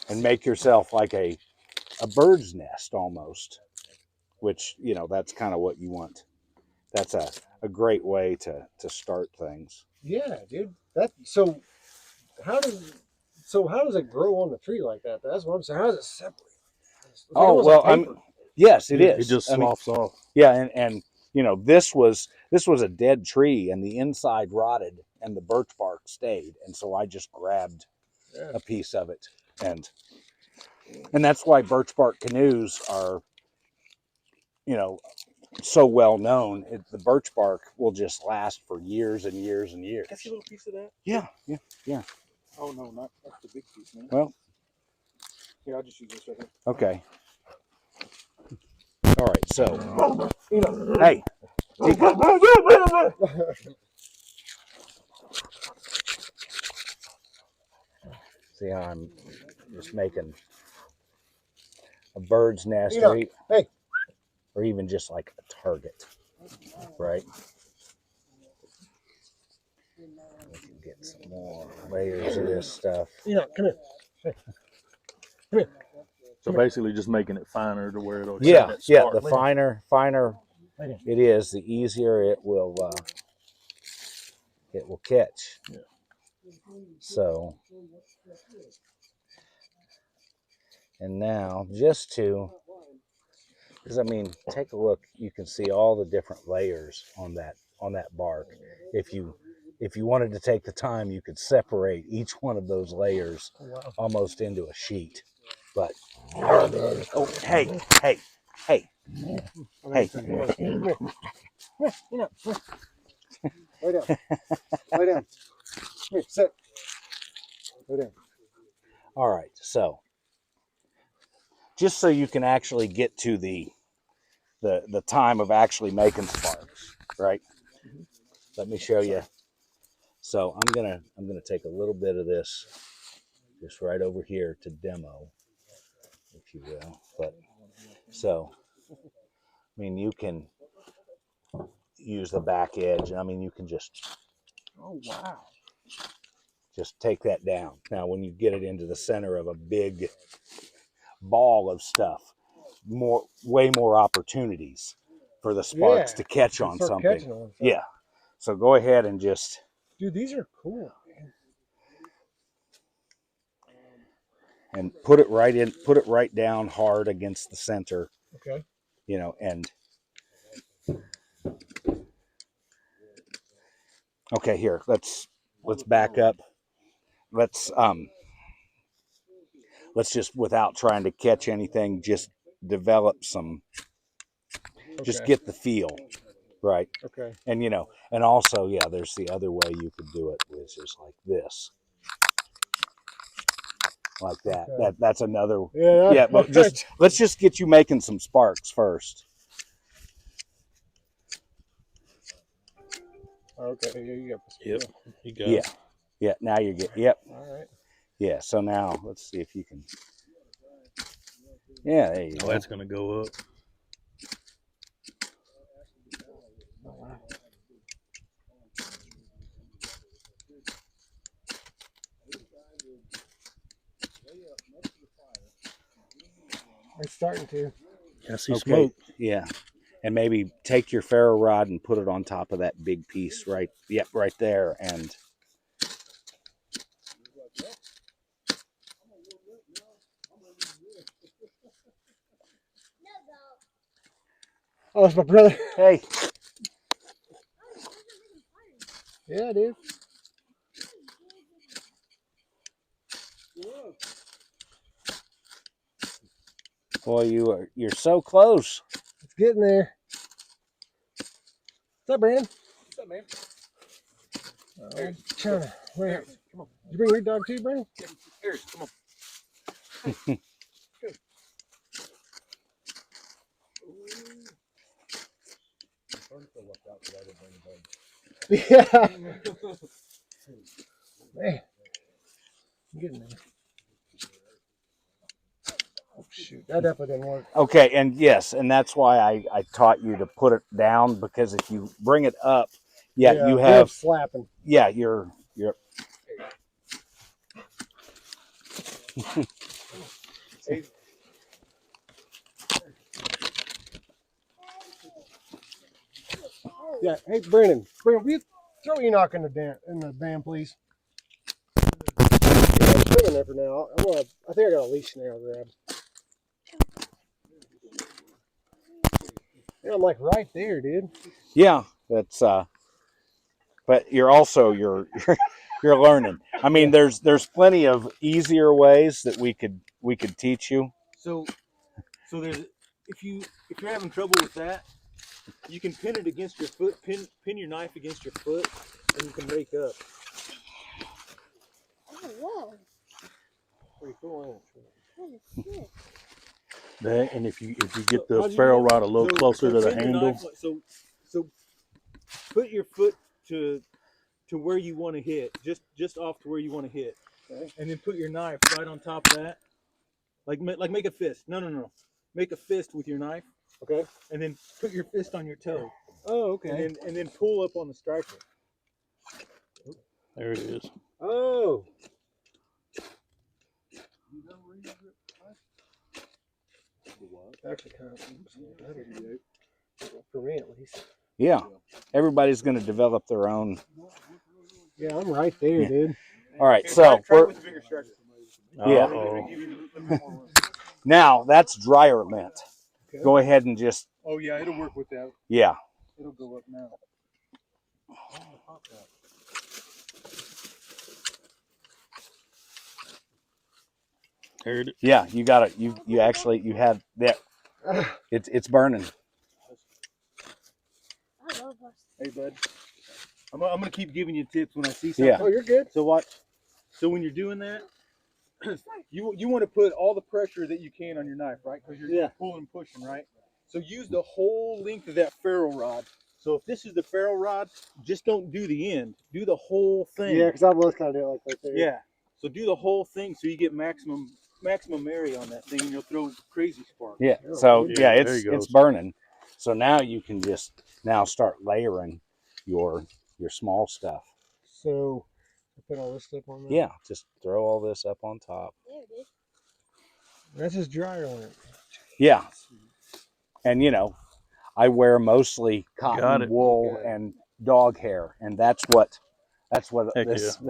and make yourself like a bird's nest almost, which, you know, that's kind of what you want. That's a great way to start things. Yeah, dude. So how does it grow on the tree like that? That's what I'm saying. How does it separate? It's Oh, well, yes, it is. It just sloughs off. Yeah, and you know, this was a dead tree, and the inside rotted, and the birch bark stayed, and so I just grabbed a piece of it, and that's why birch bark canoes are, you know, so well known. The birch bark will just last for years and years and years. Can I see a little piece of that? Yeah. Oh no, not the big piece, man. Well, here, I'll just use this right here. okay. All right, so, hey, see how I'm just making a bird's nest, or even just like a target, right? We can get some more layers of this stuff. Come here. Hey. Come here. So basically, just making it finer to where it'll Yeah, accept that spark. the finer it is, the easier it will catch. Yeah. So, and now just because I mean, take a look. You can see all the different layers on that bark. If you wanted to take the time, you could separate each one of those layers almost into a sheet. But hey. Lay down. Here, sit. Lay down. All right, so just so you can actually get to the time of actually making sparks, right? Let me show you. So I'm gonna take a little bit of this just right over here to demo, if you will. But so, I mean, you can use the back edge. I mean, you can just just take that down. Now, when you get it into the center of a big ball of stuff, way more opportunities for the sparks to catch on something. Yeah. So go ahead and just. Dude, these are cool. And put it right down hard against the center. Okay. You know, and okay, here, let's back up. Let's just, without trying to catch anything, just develop some, just get the feel, right? Okay. And, you know, and also, yeah, there's the other way you could do it, which is like this. Like that. Okay. That's another. Yeah, but let's just get you making some sparks first. Okay, you got this. Yep, you got it. Yeah, now you get, yep. All right. Yeah, so now let's see if you can. Yeah, there you go. That's going to go up. It's starting to. I see smoke. Yeah. And maybe take your ferro rod and put it on top of that big piece right there. And oh, it's my brother. Hey. Yeah, dude. Boy, you're so close. It's getting there. What's up, Brandon? What's up, man? China. Where? Come on. Did you bring your dog too, Brandon? Yeah. Here, come on. Yeah. Man. I'm getting there. Oh, shoot. That definitely didn't work. Okay, and yes, and that's why I taught you to put it down, because if you bring it up, you have slapping. Yeah, you're Hey. Yeah. Hey, Brandon, will you throw Enoch in the van, please? Yeah, I'm swimming there for now. I think I got a leash snare I'll grab. Yeah, I'm like right there, dude. Yeah, that's but you're learning. I mean, there's plenty of easier ways that we could teach you. So there's if you're having trouble with that, you can pin it against your foot. Pin your knife against your foot, and you can rake up. Oh, whoa. Pretty cool, What is this? That, and if you get the how'd you ferro do that? rod a little closer to the pin your handle, knife so put your foot to where you want to hit, just off to where you want to hit, Okay. and then put your knife right on top of that, like make a fist. No, make a fist with your knife, Okay. and then put your fist on your toe, Oh, okay. and then pull up on the striker. there it is. Oh. Actually, kind of better for me at least. Yeah, everybody's going to develop their own. Yeah, I'm right there, dude. All right, Okay, so try with the bigger striker. Yeah. Uh-oh. now that's dryer lint. Okay. Go ahead and just Oh yeah, it'll work with that. yeah. It'll go up now. There it is. Yeah, you got it. You actually you had that. It's burning. I love us. Hey bud, I'm gonna keep giving you tips when I see something. Yeah. Oh, you're good. So watch. So when you're doing that, you want to put all the pressure that you can on your knife, right? Because you're pulling and pushing, right? So use the whole length of that ferro rod. So if this is the ferro rod, just don't do the end. Do the whole thing. Yeah, because I was kind of doing it like right there. Yeah. So do the whole thing so you get maximum area on that thing, and you'll throw crazy sparks. Yeah. So Yeah, yeah, there he it's goes. burning. So now you can just start layering your small stuff. So I put all this stuff on there. Yeah, just throw all this up on top. There it is. That's just dryer lint. Yeah. And I wear mostly Got cotton it. wool Okay. and dog hair, and that's what Heck this